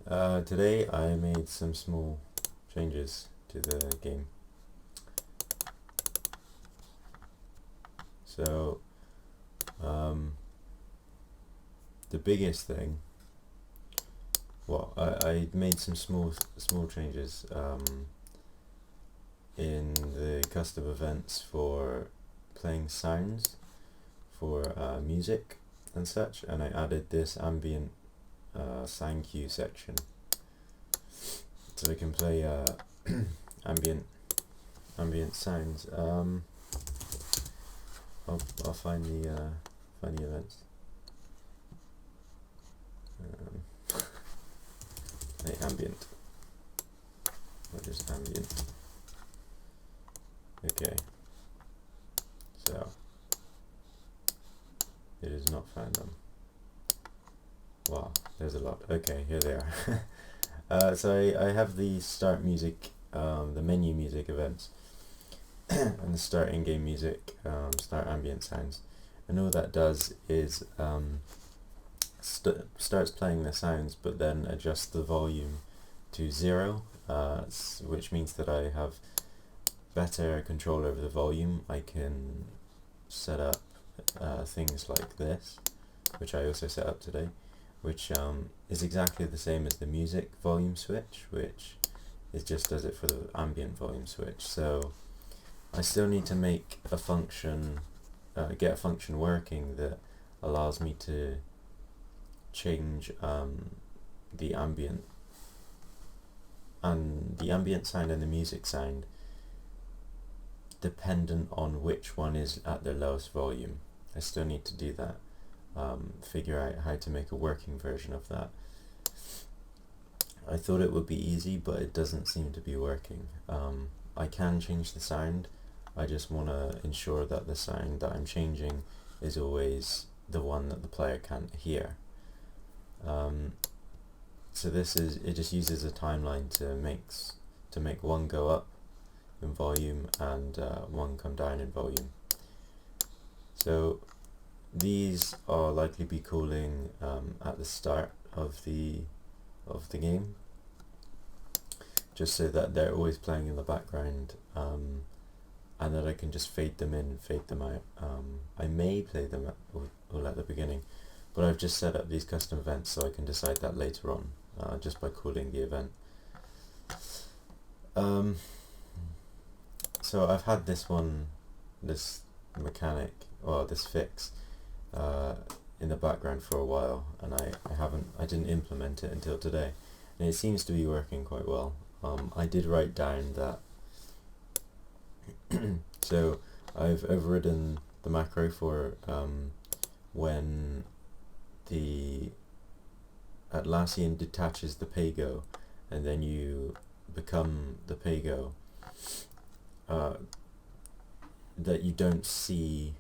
Today I made some small changes to the game. So, the biggest thing, I made some small changes in the custom events for playing sounds for music and such, and I added this ambient sound cue section, so I can play ambient sounds. I'll find the events. Play ambient. What is ambient? Okay. So it has not found them. Wow, there's a lot. Okay, here they are. So I have the start music, the menu music events, and the start in-game music, start ambient sounds. And all that does is starts playing the sounds, but then adjusts the volume to 0, which means that I have better control over the volume. I can set up things like this, which I also set up today, which is exactly the same as the music volume switch, which it just does it for the ambient volume switch. So I still need to make a function, get a function working that allows me to change the ambient sound and the music sound dependent on which one is at the lowest volume. I still need to do that, figure out how to make a working version of that. I thought it would be easy, but it doesn't seem to be working. I can change the sound, I just want to ensure that the sound that I'm changing is always the one that the player can't hear. So it just uses a timeline to make one go up in volume and one come down in volume. So these are likely be calling at the start of the game, just so that they're always playing in the background, and that I can just fade them in, fade them out. I may play them all at the beginning, but I've just set up these custom events so I can decide that later on, just by calling the event. So I've had this mechanic, or this fix, in the background for a while, and I didn't implement it until today, and it seems to be working quite well. I did write down that so I've overridden the macro for when the Atlassian detaches the Pago, and then you become the Pago, that you don't see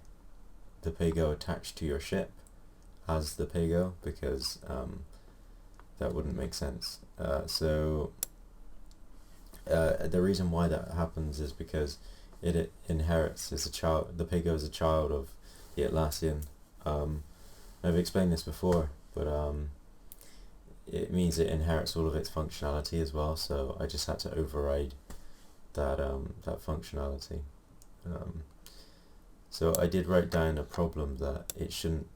the Pago attached to your ship as the Pago, because that wouldn't make sense. So the reason why that happens is because it inherits as a child. The Pago is a child of the Atlassian. I've explained this before, but it means it inherits all of its functionality as well, so I just had to override that functionality. So I did write down a problem that it shouldn't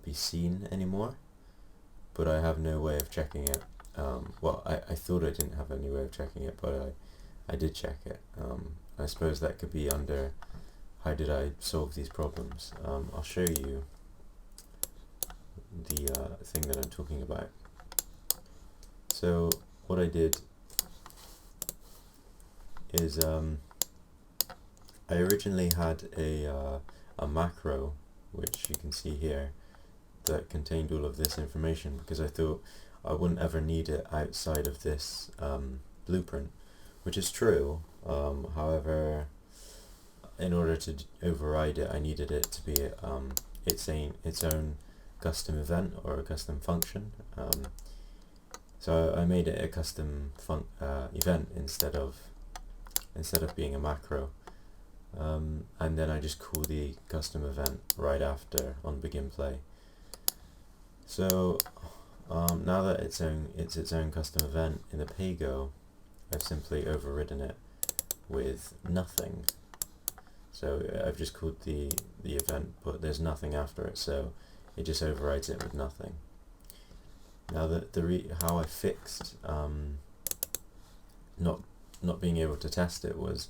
be seen anymore, but I have no way of checking it. I thought I didn't have any way of checking it, but I did check it. I suppose that could be under how did I solve these problems. I'll show you the thing that I'm talking about. So what I did is I originally had a macro, which you can see here, that contained all of this information, because I thought I wouldn't ever need it outside of this blueprint, which is true. However, in order to override it, I needed it to be its own custom event or a custom function. So I made it a custom event instead of being a macro, and then I just call the custom event right after on begin play. So now now that it's its own custom event in the paygo, I've simply overridden it with nothing. So I've just called the event, but there's nothing after it, so it just overrides it with nothing. Now how I fixed not being able to test it was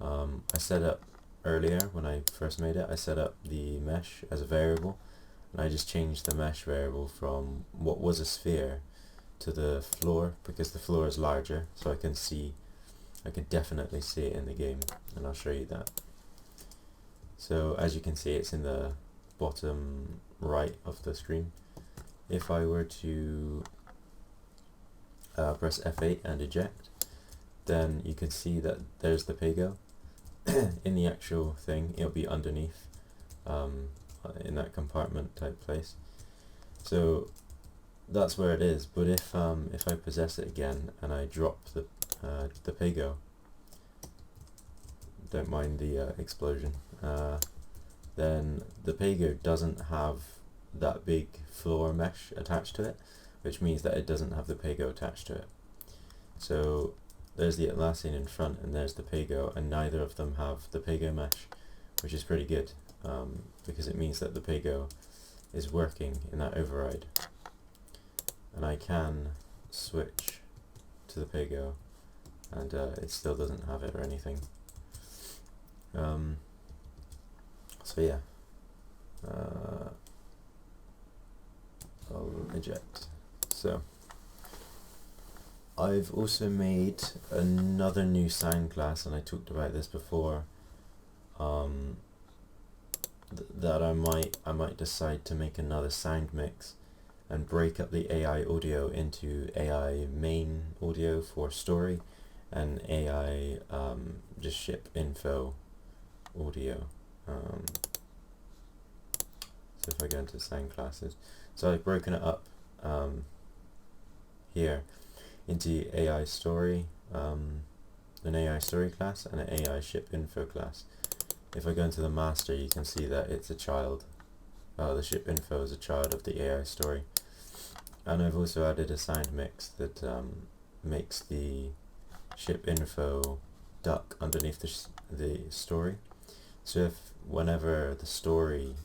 I set up earlier when I first made it. I set up the mesh as a variable, and I just changed the mesh variable from what was a sphere to the floor, because the floor is larger, so I can definitely see it in the game, and I'll show you that. So as you can see, it's in the bottom right of the screen. If I were to press F8 and eject, then you can see that there's the paygo. In the actual thing, it'll be underneath in that compartment type place. So that's where it is. But if I possess it again and I drop the paygo, don't mind the explosion, then the paygo doesn't have that big floor mesh attached to it, which means that it doesn't have the paygo attached to it. So there's the Atlassian in front and there's the paygo, and neither of them have the paygo mesh, which is pretty good, because it means that the paygo is working in that override. And I can switch to the paygo and it still doesn't have it or anything. So yeah, I'll eject. So I've also made another new sound class, and I talked about this before, that I might decide to make another sound mix and break up the AI audio into AI main audio for story and AI just ship info audio. So if I go into sound classes, so I've broken it up here into AI story, an AI story class and an AI ship info class. If I go into the master, you can see that it's a child. The ship info is a child of the AI story. And I've also added a sound mix that makes the ship info duck underneath the story. So if whenever the story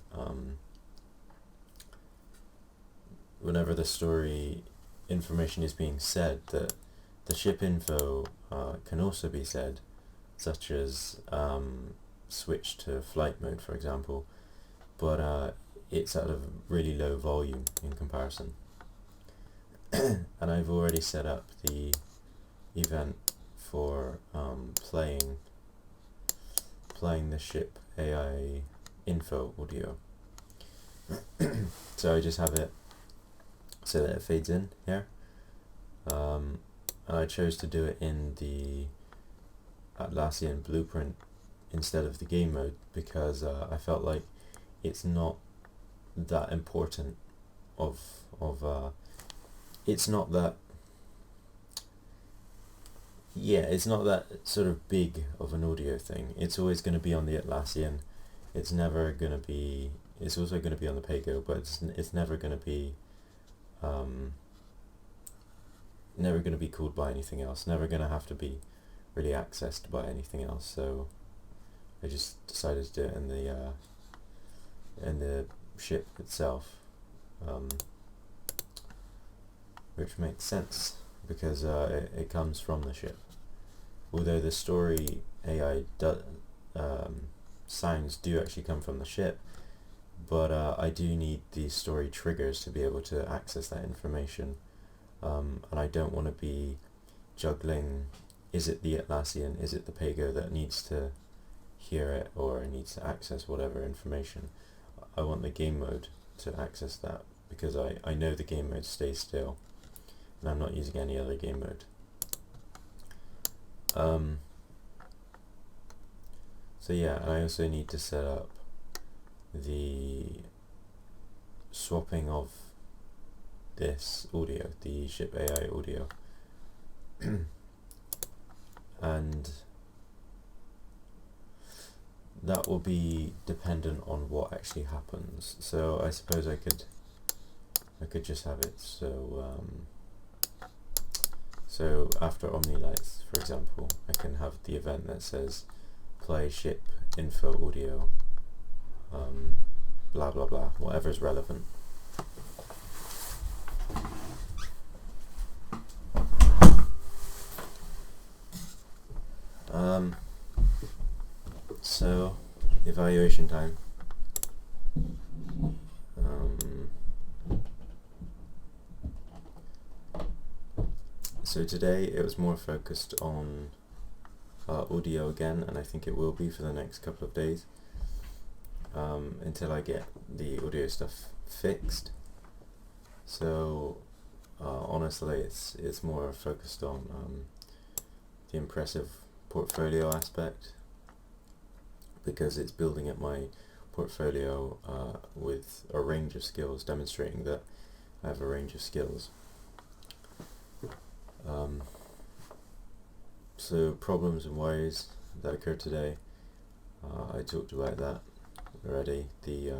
information is being said, that the ship info can also be said, such as switch to flight mode, for example, but it's at a really low volume in comparison. And I've already set up the event for playing the ship AI info audio. So I just have it so that it fades in here, and I chose to do it in the Atlassian blueprint instead of the game mode because I felt like it's not that important it's not that sort of big of an audio thing. It's always going to be on the Atlassian. It's also going to be on the paygo, but it's never going to be called by anything else, never going to have to be really accessed by anything else. So I just decided to do it in the ship itself, which makes sense because it comes from the ship. Although the story AI sounds do actually come from the ship, but I do need the story triggers to be able to access that information, and I don't want to be juggling, is it the Atlassian, is it the paygo that needs to hear it or needs to access whatever information. I want the game mode to access that because I know the game mode stays still and I'm not using any other game mode. So yeah, and I also need to set up the swapping of this audio, the ship AI audio, and that will be dependent on what actually happens. So I suppose I could I could just have it so after Omni Lights, for example, I can have the event that says play ship info audio blah blah blah, whatever is relevant. So evaluation time. So today it was more focused on audio again, and I think it will be for the next couple of days until I get the audio stuff fixed. So honestly, it's more focused on the impressive portfolio aspect, because it's building up my portfolio with a range of skills, demonstrating that I have a range of skills. So problems and worries that occurred today, I talked about that already. The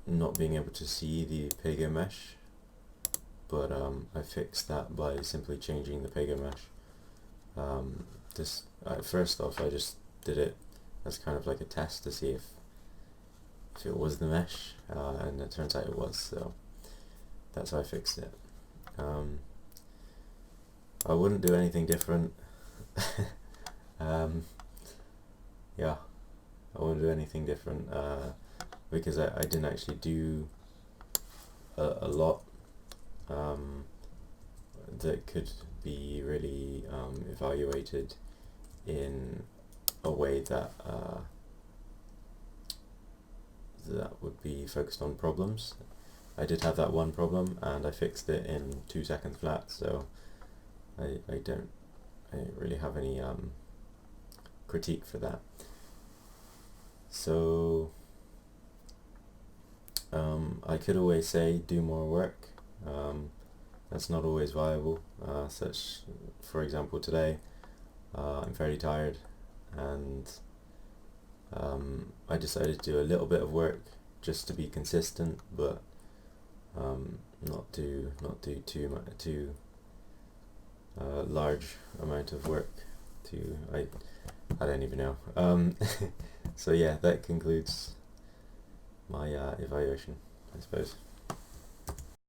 not being able to see the Pego mesh, but I fixed that by simply changing the Pego mesh. First off, I just did it as kind of like a test to see if it was the mesh, and it turns out it was, so that's how I fixed it. I wouldn't do anything different. Yeah, I wouldn't do anything different because I didn't actually do a lot that could be really evaluated in a way that that would be focused on problems. I did have that one problem and I fixed it in 2 seconds flat, so I don't really have any critique for that. So I could always say do more work. That's not always viable. Such, for example, today I'm very tired, and I decided to do a little bit of work just to be consistent, but not do too large amount of work. I don't even know. So yeah, that concludes my evaluation, I suppose.